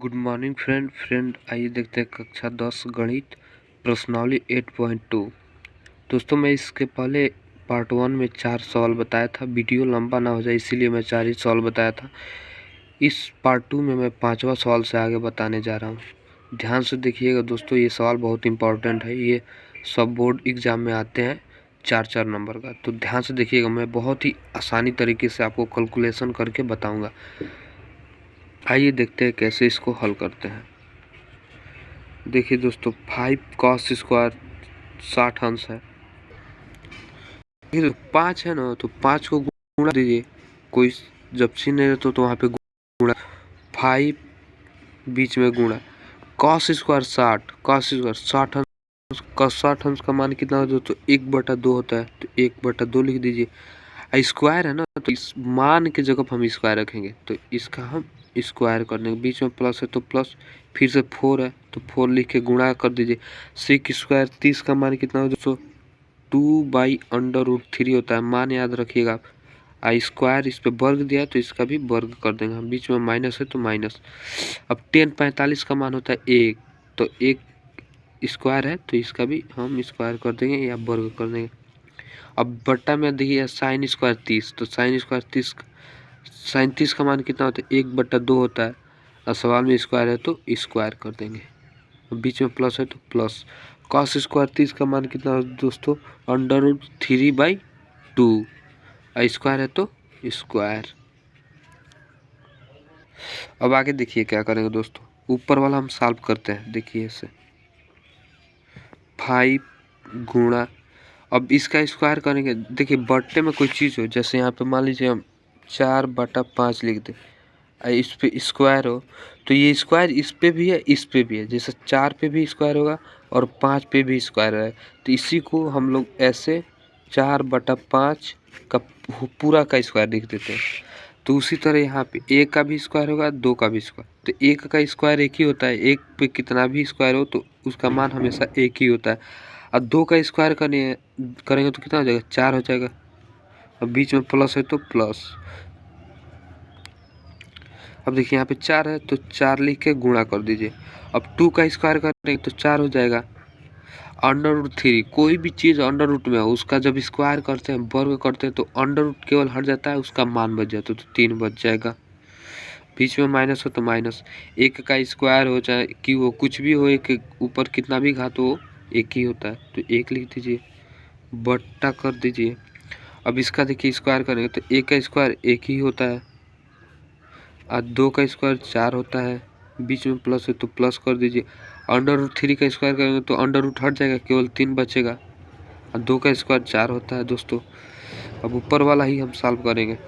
Good morning friend आइए देखते हैं कक्षा 10 गणित प्रश्नावली 8.2। दोस्तों मैं इसके पहले पार्ट 1 में 4 सवाल बताया था। वीडियो लंबा ना हो जाए इसीलिए मैं 4 ही सवाल बताया था। इस पार्ट 2 में मैं 5वां सवाल से आगे बताने जा रहा हूँ। ध्यान से देखिएगा दोस्तों, ये सवाल बहुत इंपॉर्टेंट है। ये सब बोर्ड एग्जाम में आते हैं 4-4 नंबर का, तो ध्यान से देखिएगा। मैं बहुत ही आसानी तरीके से आपको कैलकुलेशन करके बताऊँगा। आइए देखते हैं कैसे इसको हल करते हैं। देखिए दोस्तों, 5 cos स्क्वायर 60 अंश है। देखिए 5 है ना, तो 5 को गुणा दीजिए। कोई जब चिन्ह नहीं रहता तो वहाँ पे गुणा, 5 बीच में गुणा। cos स्क्वायर 60, cos स्क्वायर 60 अंश का 60 अंश का मान कितना होता है? तो 1/2 होता है, तो 1/2 लिख दीजिए। स्क्वायर है ना, तो इस मान के जगह पर हम स्क्वायर रखेंगे, तो इसका हम स्क्वायर कर देंगे। बीच में प्लस है तो प्लस, फिर से 4 है तो 4 लिख के गुणा कर दीजिए। सेक स्क्वायर 30 का मान कितना होता है दोस्तों? 2/√3 होता है। मान याद रखिएगा आप। स्क्वायर इस पे वर्ग दिया है तो इसका भी वर्ग कर देंगे हम। बीच में माइनस है तो माइनस। अब 10/45 का मान होता है 1, तो 1 स्क्वायर है तो इसका भी हम स्क्वायर कर देंगे या वर्ग कर देंगे। अब बट्टा में देखिए साइन स्क्वायर 30, तो साइन स्क्वायर 30, साइन 30 का मान कितना होता है? 1/2 होता है। और सवाल में स्क्वायर है तो स्क्वायर कर देंगे। बीच में प्लस है तो प्लस। कॉस स्क्वायर 30 का मान कितना होता है दोस्तों? √3/2। स्क्वायर है तो स्क्वायर। अब आगे देखिए क्या करेंगे दोस्तों। ऊपर वाला हम सॉल्व करते हैं। देखिए इसे 5 गुणा, अब इसका स्क्वायर करेंगे। देखिए बट्टे में कोई चीज़ हो, जैसे यहाँ पे मान लीजिए हम 4/5 लिख दें, इस पे स्क्वायर हो, तो ये स्क्वायर इस पे भी है इस पे भी है। जैसे 4 पे भी स्क्वायर होगा और 5 पे भी स्क्वायर है, तो इसी को हम लोग ऐसे 4/5 का पूरा का स्क्वायर लिख देते हैं। तो उसी तरह यहाँ पे 1 का भी स्क्वायर होगा, 2 का भी स्क्वायर। तो 1 का स्क्वायर 1 ही होता है। 1 पे कितना भी स्क्वायर हो तो उसका मान हमेशा 1 ही होता है। और 2 का स्क्वायर करेंगे तो कितना हो जाएगा? 4 हो जाएगा। और बीच में प्लस है तो प्लस। अब देखिए यहाँ पे 4 है तो 4 लिख के गुणा कर दीजिए। अब 2 का स्क्वायर करेंगे तो 4 हो जाएगा। √3, कोई भी चीज़ अंडर रूट में हो उसका जब स्क्वायर करते हैं, वर्ग करते हैं, तो अंडर रूट केवल हट जाता है, उसका मान बच जाता है, तो 3 बच जाएगा। बीच में माइनस हो तो माइनस। 1 का स्क्वायर हो चाहे कि वो कुछ भी हो, एक ऊपर कितना भी घात हो 1 ही होता है, तो 1 लिख दीजिए, बट्टा कर दीजिए। अब इसका देखिए स्क्वायर करेंगे तो 1 का स्क्वायर 1 ही होता है, और 2 का स्क्वायर 4 होता है। बीच में प्लस है तो प्लस कर दीजिए। √3 का स्क्वायर करेंगे तो अंडर रूट हट जाएगा, केवल 3 बचेगा। और 2 का स्क्वायर 4 होता है दोस्तों। अब ऊपर वाला ही हम सॉल्व करेंगे।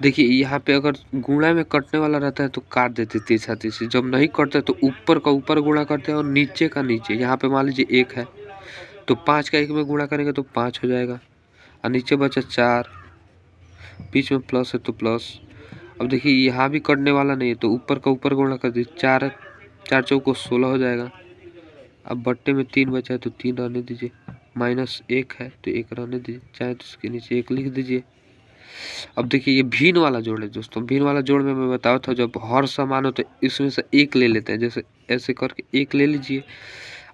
देखिए यहाँ पे अगर गुणा में कटने वाला रहता है तो काट देते तीसरा तीसरी, जब नहीं कटते तो ऊपर का ऊपर गुणा करते हैं और नीचे का नीचे। यहाँ पे मान लीजिए 1 है तो 5 का 1 में गुणा करेंगे तो 5 हो जाएगा, और नीचे बचा 4, बीच में प्लस है तो प्लस। अब देखिए यहाँ भी कटने वाला नहीं है तो ऊपर का ऊपर गुणा कर दीजिए। 4 4 चौको 16 हो जाएगा। अब बट्टे में 3 बचा है तो 3 रहने दीजिए। -1 है तो 1 रहने दीजिए, चाहे तो उसके नीचे 1 लिख दीजिए। अब देखिए ये भिन्न वाला जोड़ है दोस्तों। भिन्न वाला जोड़ में मैं बताया था, जब हर समान हो तो इसमें से 1 ले लेते हैं। जैसे ऐसे करके 1 ले लीजिए,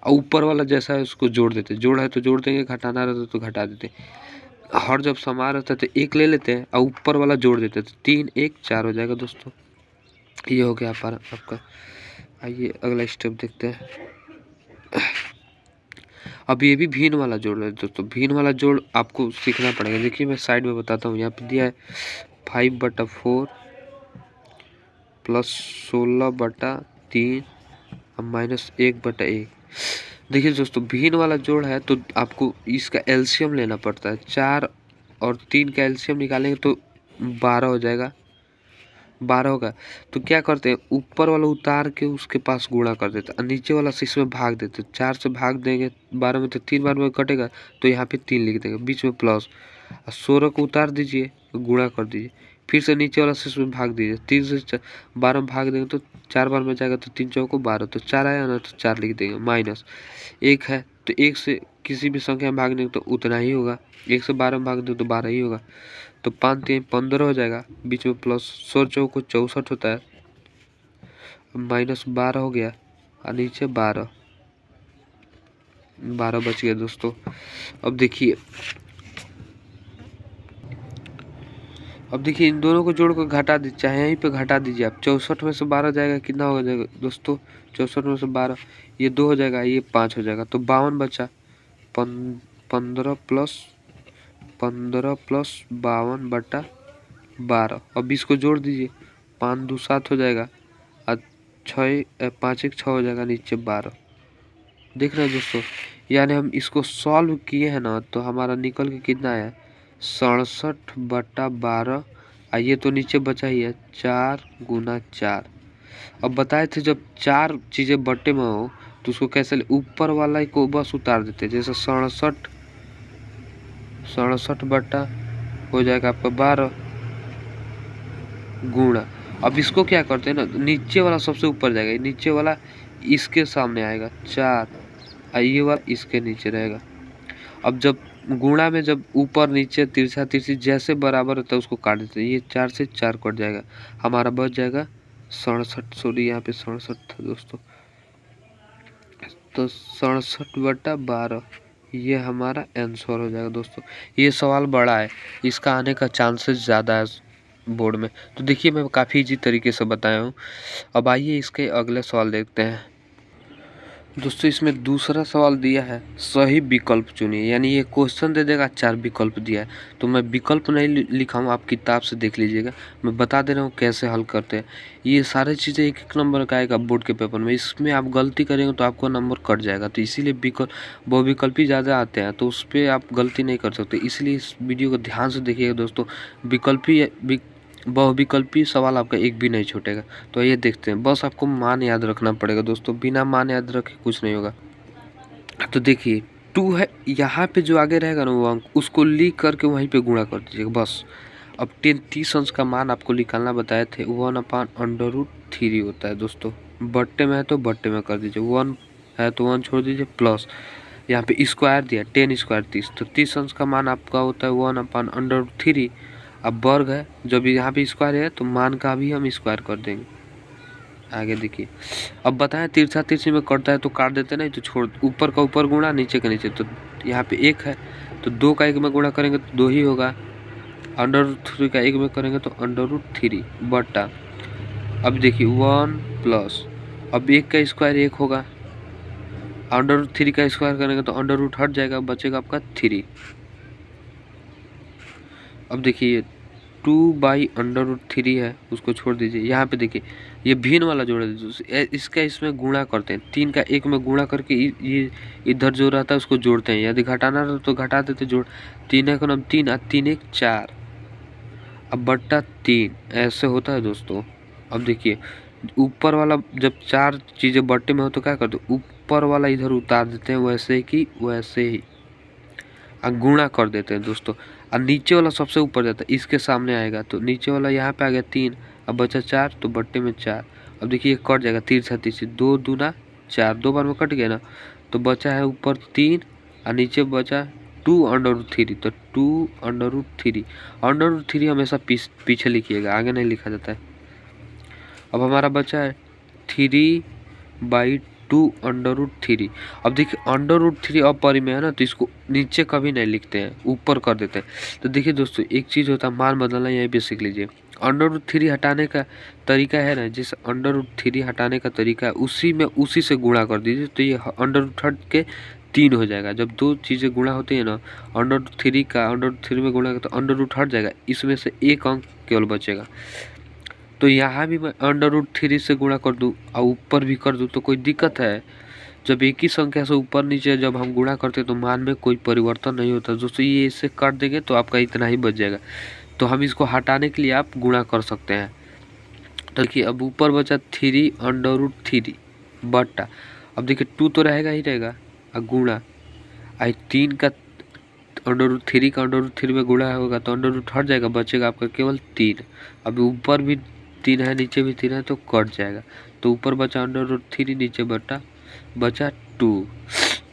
और ऊपर वाला जैसा है उसको जोड़ देते हैं। जोड़ है तो जोड़ देंगे, घटाना रहता है तो घटा देते हैं। हर जब समान रहता है तो 1 ले लेते हैं और ऊपर वाला जोड़ देते हैं, तो 3 1 4 हो जाएगा दोस्तों। ये हो गया आपका। आइए अगला स्टेप देखते हैं। अब ये भी भिन्न वाला जोड़ है दोस्तों। भिन्न वाला जोड़ आपको सीखना पड़ेगा। देखिए मैं साइड में बताता हूँ। यहाँ पे दिया है 5/4 प्लस 16/3 और -1/1। देखिए दोस्तों, भिन्न वाला जोड़ है तो आपको इसका एलसीएम लेना पड़ता है। 4 और 3 का एलसीएम निकालेंगे तो 12 हो जाएगा। 12 होगा तो क्या करते हैं, ऊपर वाला उतार के उसके पास गुणा कर देते हैं, और नीचे वाला से इसमें भाग देते हैं। 4 से भाग देंगे 12 में तो 3 बार में कटेगा, तो यहाँ पे 3 लिख देंगे, बीच में प्लस। और 16 को उतार दीजिए, गुणा कर दीजिए, फिर से नीचे वाला से इसमें भाग दीजिए। 3 से 12 में भाग देंगे तो 4 बार में जाएगा, तो 3 चौको 12, तो 4 आया ना, तो 4 लिख देंगे। -1 है तो 1 से किसी भी संख्या में भागने तो उतना ही होगा। 1 से 12 में भाग दें तो 12 ही होगा, तो 5 3 15 हो जाएगा। बीच में प्लस 16 चौको 64 होता है, -12 हो गया और नीचे 12 बच गया दोस्तों। अब देखिए इन दोनों को जोड़ कर घटा दीजिए, चाहे यहीं पे घटा दीजिए आप। 64 में से 12 जाएगा, कितना हो जाएगा दोस्तों? 64 में से 12, ये 2 हो जाएगा, ये 5 हो जाएगा, तो 52 बचा। 15 प्लस 52/12। अब इसको जोड़ दीजिए, 5 2 7 हो जाएगा और 5 1 6 हो जाएगा, नीचे 12। देख रहे हैं दोस्तों, यानी हम इसको सॉल्व किए हैं ना, तो हमारा निकल के कितना आया? 67/12। ये तो नीचे बचा ही है 4 × 4। अब बताए थे जब 4 चीज़ें बट्टे में हो तो उसको कैसे ऊपर वाला को बस उतार देते हैं। जैसे 67 बट्टा हो जाएगा आपका 12 गुणा। अब इसको क्या करते हैं ना, नीचे वाला सबसे ऊपर जाएगा, नीचे वाला इसके सामने आएगा 4, ये वाला इसके नीचे रहेगा। अब जब गुणा में जब ऊपर नीचे तिरछा तिरछी जैसे बराबर होता है उसको काट देते हैं, ये 4 से 4 कट जाएगा, हमारा बच जाएगा 67। सॉरी यहाँ पे 67 था दोस्तों, तो 67/12 ये हमारा आंसर हो जाएगा दोस्तों। ये सवाल बड़ा है, इसका आने का चांसेस ज़्यादा है बोर्ड में। तो देखिए मैं काफ़ी इजी तरीके से बताया हूँ। अब आइए इसके अगले सवाल देखते हैं दोस्तों। इसमें दूसरा सवाल दिया है सही विकल्प चुनिए, यानी ये क्वेश्चन दे देगा, 4 विकल्प दिया है। तो मैं विकल्प नहीं लिखा हूँ, आप किताब से देख लीजिएगा, मैं बता दे रहा हूँ कैसे हल करते हैं। ये सारी चीज़ें 1-1 नंबर का आएगा बोर्ड के पेपर में, इसमें आप गलती करेंगे तो आपका नंबर कट जाएगा। तो इसीलिए बहुविकल्पी ज़्यादा आते हैं, तो उस पर आप गलती नहीं कर सकते। इसलिए इस वीडियो को ध्यान से देखिएगा दोस्तों, बहुविकल्पी सवाल आपका एक भी नहीं छूटेगा। तो ये देखते हैं, बस आपको मान याद रखना पड़ेगा दोस्तों, बिना मान याद रखे कुछ नहीं होगा। तो देखिए 2 है, यहाँ पे जो आगे रहेगा ना वो अंक, उसको लिख करके वहीं पे गुणा कर दीजिएगा बस। अब 30 अंश का मान आपको निकालना बताए थे, 1/√3 होता है दोस्तों। बट्टे में है तो बट्टे में कर दीजिए, 1 है तो 1 छोड़ दीजिए, प्लस यहाँ पे स्क्वायर दिया 10 स्क्वायर 30, तो 30 अंश का मान आपका होता है 1/√3। अब वर्ग है, जब यहाँ पे स्क्वायर है तो मान का भी हम स्क्वायर कर देंगे। आगे देखिए, अब बताएं तिरछा तिरछी में कटता है तो काट देते नहीं, तो छोड़, ऊपर का ऊपर गुणा नीचे का नीचे। तो यहाँ पे 1 है तो 2 का 1 में गुणा करेंगे तो 2 ही होगा, √3 का 1 में करेंगे तो √3 बट्टा। अब देखिए 1 प्लस, अब 1 का स्क्वायर 1 होगा, √3 का स्क्वायर करेंगे तो अंडर हट जाएगा, बचेगा आपका 3। अब देखिए 2/√3 है, उसको छोड़ दीजिए। यहाँ पे देखिए ये भिन्न वाला जोड़ दीजिए, इसका इसमें गुणा करते हैं, 3 का 1 में गुणा करके ये इधर जो रहता है उसको जोड़ते हैं। यदि घटाना रहता तो घटा देते, जोड़ 3 1 3 और 3 1 4, अब बट्टा 3 ऐसे होता है दोस्तों। अब देखिए ऊपर वाला जब 4 चीज़ें बट्टे में हो तो क्या करते, ऊपर वाला इधर उतार देते हैं, वैसे कि वैसे ही गुणा कर देते हैं दोस्तों। और नीचे वाला सबसे ऊपर जाता है, इसके सामने आएगा, तो नीचे वाला यहाँ पे आ गया 3, अब बचा 4, तो बट्टे में 4। अब देखिए कट जाएगा, 3 2 दूना 4, 2 बार में कट गया ना, तो बचा है ऊपर 3 और नीचे बचा 2/√3, तो 2/√3 हमेशा पीछे लिखिएगा, आगे नहीं लिखा जाता है। अब हमारा बचा है 3/2√3। अब देखिए √3 अपरिमेय है ना, तो इसको नीचे कभी नहीं लिखते हैं, ऊपर कर देते हैं। तो देखिए दोस्तों एक चीज़ होता है मान बदलना, यहीं पे सीख लीजिए। √3 हटाने का तरीका है ना, जिस √3 हटाने का तरीका है उसी से गुणा कर दीजिए, तो ये √3 हट के 3 हो जाएगा। जब 2 चीज़ें गुणा होती है ना, √3 में गुणा तो √ हट जाएगा, इसमें से एक अंक केवल बचेगा। तो यहाँ भी मैं √3 से गुणा कर दूँ और ऊपर भी कर दूँ तो कोई दिक्कत है? जब एक ही संख्या से ऊपर नीचे जब हम गुणा करते हैं तो मान में कोई परिवर्तन नहीं होता दोस्तों। ये इससे काट देंगे तो आपका इतना ही बच जाएगा, तो हम इसको हटाने के लिए आप गुणा कर सकते हैं। तो देखिए अब ऊपर बचा 3/√3 बट्टा, अब देखिए 2 तो रहेगा ही रहेगा, और गुणा 3 का √3 में गुणा होगा तो √ हट जाएगा, बचेगा आपका केवल 3। अब ऊपर भी 3 है नीचे भी 3 है तो कट जाएगा, तो ऊपर बचा √3, नीचे बचा 2।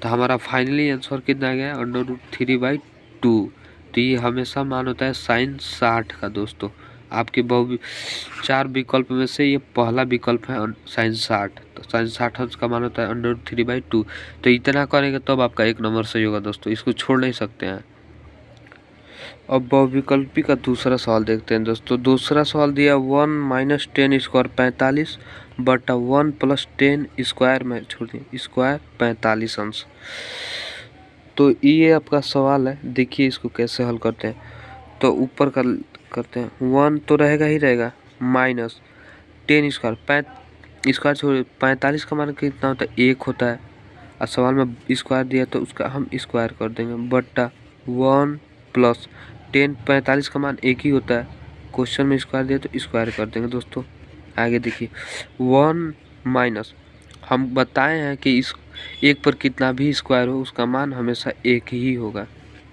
तो हमारा फाइनली आंसर कितना आ गया, √3/2। तो ये हमेशा मान होता है sin 60 का दोस्तों। आपके चार विकल्प में से ये पहला विकल्प है साइन 60। तो साइन 60 अंश का मान होता है √3/2। तो इतना करेंगे तब आपका 1 नंबर सही होगा दोस्तों, इसको छोड़ नहीं सकते हैं। अब बहुविकल्पी का दूसरा सवाल देखते हैं दोस्तों। दूसरा सवाल दिया 1 - 10 स्क्वायर 45 बटा 1 + 10 स्क्वायर में छोड़िए स्क्वायर 45 अंश। तो ये आपका सवाल है, देखिए इसको कैसे हल करते हैं। तो ऊपर का करते हैं, 1 तो रहेगा ही रहेगा, माइनस 10 स्क्वायर स्क्वायर छोड़िए 45 का मान कितना होता है 1 होता है, और सवाल में स्क्वायर दिया तो उसका हम स्क्वायर कर देंगे बटा 1 + 10 45 का मान 1 ही होता है, क्वेश्चन में स्क्वायर दिया तो स्क्वायर कर देंगे दोस्तों। आगे देखिए 1 माइनस, हम बताए हैं कि इस एक पर कितना भी स्क्वायर हो उसका मान हमेशा 1 ही होगा,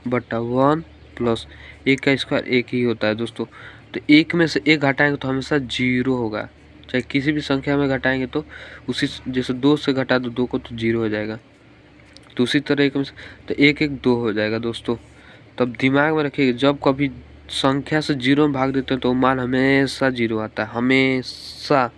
बटा 1 + 1 का स्क्वायर 1 ही होता है दोस्तों। तो 1 में से 1 घटाएंगे तो हमेशा 0 होगा, चाहे किसी भी संख्या में घटाएंगे तो उसी, जैसे 2 से घटा दो 2 को तो 0 हो जाएगा, तो उसी तरह 1 में से तो 1 1 2 हो जाएगा दोस्तों। तब दिमाग में रखिएगा, जब कभी संख्या से 0 में भाग देते हैं तो मान हमेशा 0 आता है, हमेशा।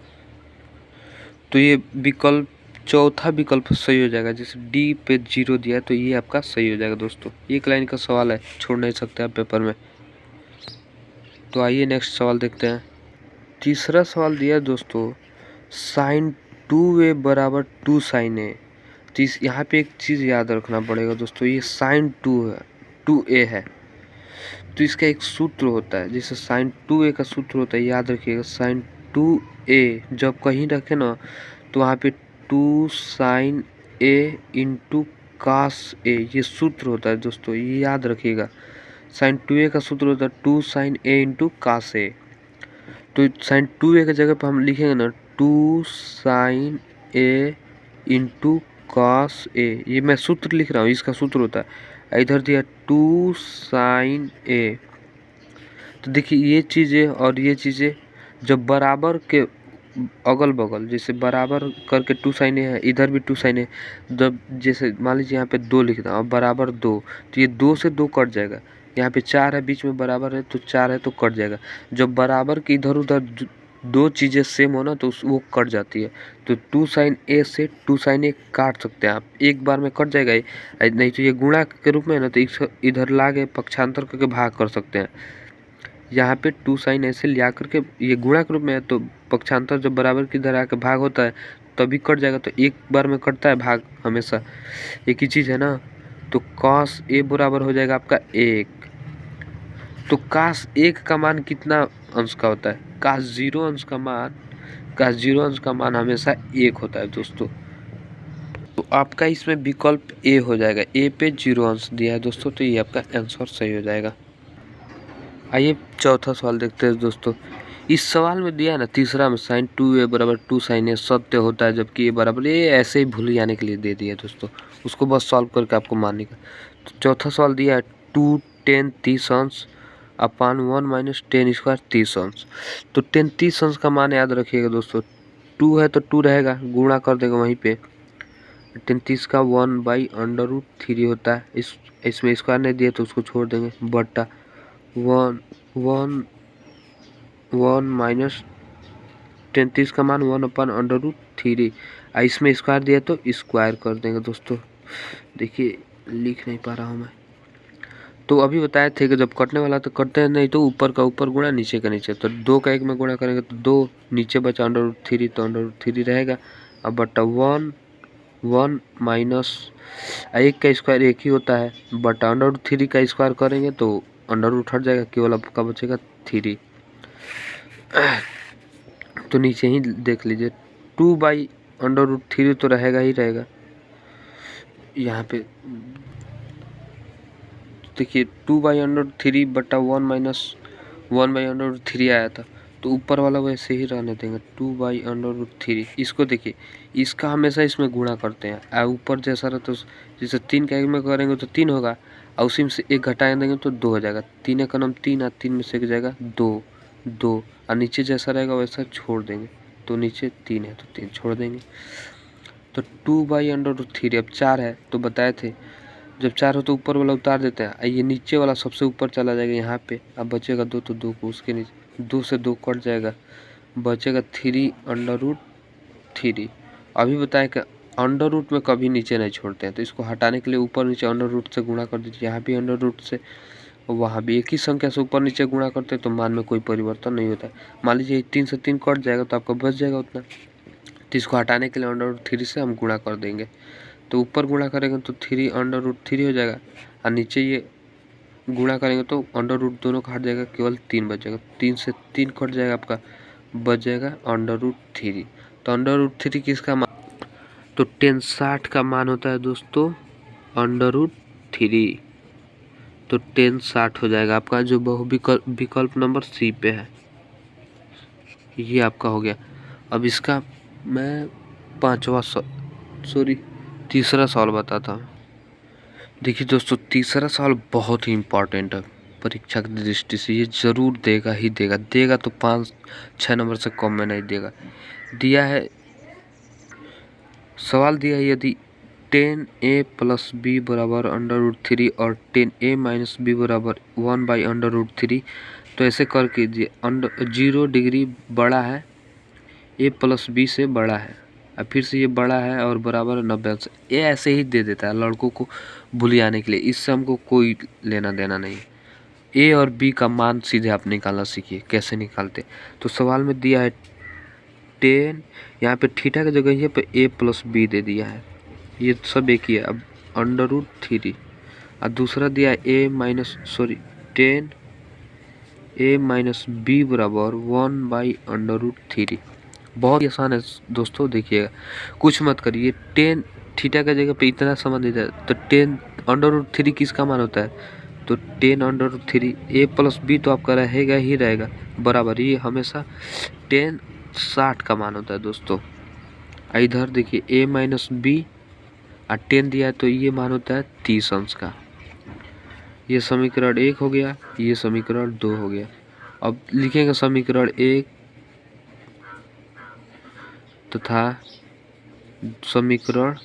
तो ये विकल्प चौथा विकल्प सही हो जाएगा, जैसे डी पे 0 दिया है तो ये आपका सही हो जाएगा दोस्तों। एक लाइन का सवाल है, छोड़ नहीं सकते आप पेपर में। तो आइए नेक्स्ट सवाल देखते हैं। तीसरा सवाल दिया है दोस्तों, sin 2a = 2 sin a। तो यहाँ पे एक चीज़ याद रखना पड़ेगा दोस्तों, ये sin 2a है, तो इसका एक सूत्र होता है, जैसे sin 2a का सूत्र होता है, याद रखिएगा sin 2a जब कहीं रखें ना तो वहाँ पे 2 sin a × cos a, ये सूत्र होता है दोस्तों, ये याद रखिएगा। sin 2a का सूत्र होता है 2 sin a × cos a। तो sin 2a की जगह पर हम लिखेंगे ना 2 sin a × cos a, ये मैं सूत्र लिख रहा हूँ, इसका सूत्र होता है, इधर दिया 2 sin a। तो देखिए ये चीज़ें और ये चीज़ें जब बराबर के अगल बगल, जैसे बराबर करके 2 sin a है, इधर भी 2 sin a, जब जैसे मान लीजिए यहाँ पे 2 लिख रहा हूँ बराबर 2, तो ये 2 से 2 कट जाएगा, यहाँ पे 4 है बीच में बराबर है तो 4 है तो कट जाएगा। जब बराबर के इधर उधर दो चीज़ें सेम हो ना तो वो कट जाती है, तो 2 sin a से 2 sin a काट सकते हैं आप, एक बार में कट जाएगा ये, नहीं तो ये गुणा के रूप में है ना तो इधर ला के पक्षांतर करके भाग कर सकते हैं। यहाँ पे 2 sin ऐसे लिया करके ये गुणा के रूप में है, तो पक्षांतर जब बराबर की इधर आके भाग होता है तभी कट जाएगा, तो एक बार में कटता है भाग हमेशा, एक ही चीज़ है ना। तो cos a बराबर हो जाएगा आपका 1। तो cos 1 का मान कितना अंश का होता है, cos 0 अंश का मान हमेशा 1 होता है दोस्तों। तो आपका इसमें विकल्प ए हो जाएगा, ए पे 0 अंश दिया है दोस्तों, तो ये आपका आंसर सही हो जाएगा। आइए चौथा सवाल देखते हैं दोस्तों। इस सवाल में दिया है ना तीसरा में sin 2a = 2 sin a सत्य होता है, जबकि ये बराबर, ये ऐसे ही भूल जाने के लिए दे दिया दोस्तों, उसको बस सॉल्व करके आपको मानने का। तो चौथा सवाल दिया है 2 10 30 अंश अपान 1 - 10 स्क्वायर 30 अंश। तो 10 30 अंश का मान याद रखिएगा दोस्तों, 2 है तो 2 रहेगा, गुणा कर देगा वहीं पे, 10 30 का 1/√3 होता है, इसमें स्क्वायर नहीं दिया तो उसको छोड़ देंगे, बटा 1 माइनस 33 का मान 1/√3, इसमें स्क्वायर दिया तो स्क्वायर कर देंगे दोस्तों। देखिए लिख नहीं पा रहा हूँ मैं, तो अभी बताए थे कि जब कटने वाला तो कटते हैं, नहीं तो ऊपर का ऊपर गुणा नीचे का नीचे, तो 2 का 1 में गुणा करेंगे तो 2 नीचे बचा √3, तो √3 रहेगा, अब बटा 1 माइनस 1 का स्क्वायर 1 ही होता है, बटा √3 का स्क्वायर करेंगे तो अंडर हट जाएगा, केवल आपका बचेगा 3। तो नीचे ही देख लीजिए 2/√3 तो रहेगा ही रहेगा, यहाँ पे देखिए 2/√3 बटा 1 आया था, तो ऊपर वाला वैसे ही रहने देंगे 2/√3। इसको देखिए, इसका हमेशा इसमें गुणा करते हैं, और ऊपर जैसा रहता तो जैसे 3 का 1 में करेंगे तो 3 होगा, और उसी में से 1 घटा देंगे तो 2 हो जाएगा, 3 का नाम 3 और 3 में से 1 जाएगा 2, और नीचे जैसा रहेगा वैसा छोड़ देंगे, तो नीचे 3 है तो 3 छोड़ देंगे। तो 2/√3, अब 4 है तो बताए थे जब 4 हो तो ऊपर वाला उतार देते हैं, ये नीचे वाला सबसे ऊपर चला जाएगा यहाँ पे, अब बचेगा 2, तो 2 को उसके नीचे 2 से 2 कट जाएगा, बचेगा 3 अंडर रूट 3। अभी बताया कि अंडर रूट में कभी नीचे नहीं छोड़ते हैं, तो इसको हटाने के लिए ऊपर नीचे अंडर रूट से गुणा कर दीजिए। यहाँ भी अंडर रूट से, वहाँ भी एक ही संख्या से ऊपर नीचे गुणा करते हैं तो मान में कोई परिवर्तन नहीं होता है। मान लीजिए 3 से 3 कट जाएगा तो आपका बच जाएगा उतना, तो इसको हटाने के लिए अंडर रूट 3 से हम गुणा कर देंगे। तो ऊपर गुणा करेंगे तो 3 अंडर रूट 3 हो जाएगा, और नीचे ये गुणा करेंगे तो अंडर रूट दोनों का हट जाएगा, केवल 3 बच जाएगा। 3 से 3 कट जाएगा, आपका बच जाएगा अंडर रूट 3। तो अंडर रूट 3 किसका मान, तो 1060 का मान होता है दोस्तों अंडर रूट 3। तो 1060 हो जाएगा आपका, जो विकल्प नंबर सी पे है। ये आपका हो गया। अब इसका मैं तीसरा सवाल बताता हूँ। देखिए दोस्तों, तीसरा सवाल बहुत ही इम्पोर्टेंट है परीक्षा की दृष्टि से, ये ज़रूर देगा ही देगा तो 5-6 नंबर से कम में नहीं देगा। दिया है, सवाल दिया है, यदि 10a प्लस बी बराबर अंडर रूट 3 और 10a माइनस बी बराबर 1/√3, तो ऐसे कर कीजिए 0 डिग्री बड़ा है, a प्लस बी से बड़ा है, और फिर से ये बड़ा है और बराबर 90 अंश। ये ऐसे ही दे देता है लड़कों को भुलियाने के लिए, इससे हमको कोई लेना देना नहीं। ए और बी का मान सीधे आप निकालना सीखिए कैसे निकालते। तो सवाल में दिया है 10, यहाँ पे थीटा की जगह यहाँ पे a प्लस बी दे दिया है, ये सब एक ही है। अब अंडर रूट 3, और दूसरा दिया है 10a माइनस बी बराबर 1/√3। बहुत ही आसान है दोस्तों, देखिएगा कुछ मत करिए। 10 थीटा की जगह पे इतना समझ दीजिए, तो 10 अंडर रूट 3 किसका मान होता है, तो 10 under root 3 a plus B तो आपका रहेगा ही रहेगा बराबर, ये हमेशा 1060 का मान होता है दोस्तों। इधर देखिए a माइनस बी और 10 दिया है, तो ये मान होता है 30 अंश का। ये समीकरण 1 हो गया, ये समीकरण 2 हो गया। अब लिखेंगे समीकरण 1 तथा समीकरण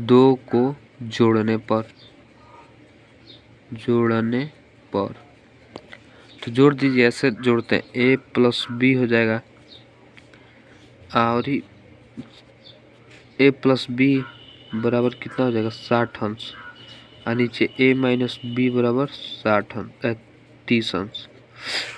2 को जोड़ने पर तो जोड़ दीजिए, ऐसे जोड़ते हैं, a प्लस बी हो जाएगा, और a प्लस बी बराबर कितना हो जाएगा 60 अंश, और नीचे a माइनस बी बराबर 30 अंश।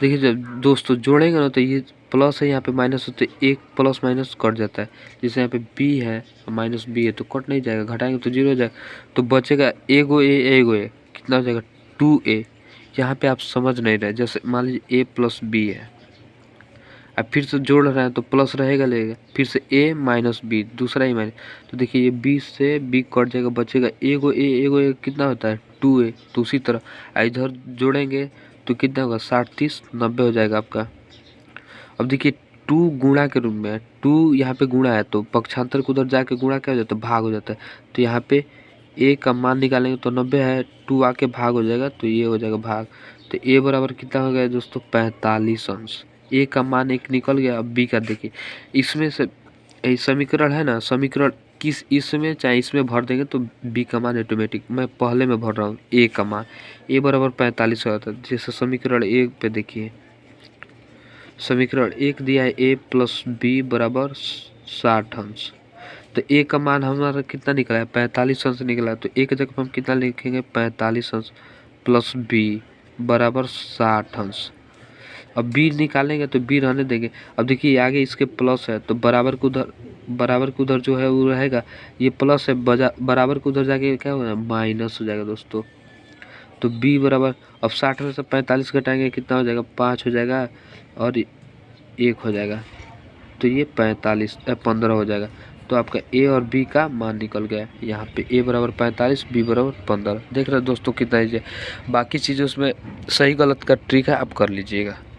देखिए जब दोस्तों जोड़ेंगे ना, तो ये प्लस है, यहाँ पे माइनस होते, एक प्लस माइनस कट जाता है। जैसे यहाँ पे b है माइनस b है तो कट नहीं जाएगा, घटाएंगे तो 0 हो जाएगा, तो बचेगा एगो ए कितना हो जाएगा 2a। यहाँ पे आप समझ नहीं रहे, जैसे मान लीजिए a प्लस बी है, अब फिर से जोड़ रहे हैं तो प्लस रहेगा लेगा, फिर से a माइनस बी दूसरा ही माइनस, तो देखिए ये b से b कट जाएगा, बचेगा एगो ए कितना होता है 2a। तो उसी तरह इधर जोड़ेंगे तो कितना होगा 60 30 90 हो जाएगा आपका। अब देखिए 2 गुणा के रूप में है, 2 यहाँ पे गुणा है तो पक्षांतर को उधर जाके गुणा क्या हो जाता है, भाग हो जाता है। तो यहाँ पे a का मान निकालेंगे तो 90 है, 2 आके भाग हो जाएगा तो ये हो जाएगा भाग। तो a बराबर कितना हो गया दोस्तों 45 अंश। a का मान 1 निकल गया। अब b का देखिए, इसमें से समीकरण है ना, समीकरण किस इसमें चाहे इसमें भर देंगे तो b का मान ऑटोमेटिक, मैं पहले में भर रहा हूँ a का मान, a बराबर 45 होता है। जैसे समीकरण 1 पे देखिए, समीकरण 1 दिया है a प्लस बी बराबर 60 अंश, तो a का मान हमारा कितना निकला है 45 अंश निकला है। तो a की जगह पर हम कितना लिखेंगे 45 अंश प्लस b बराबर 60 अंश। अब b निकालेंगे तो b रहने देंगे। अब देखिए आगे इसके प्लस है तो बराबर को उधर जो है वो रहेगा, ये प्लस है, बराबर को उधर जाके क्या होगा माइनस हो जाएगा दोस्तों। तो b बराबर, अब 60 में से 45 घटाएंगे कितना हो जाएगा 5 हो जाएगा और 1 हो जाएगा, तो ये 15 हो जाएगा। तो आपका a और b का मान निकल गया। यहाँ पे a बराबर 45, b बराबर 15। देख रहे हैं दोस्तों कितना है। बाकी चीज़ें उसमें सही गलत का ट्रिक है, आप कर लीजिएगा।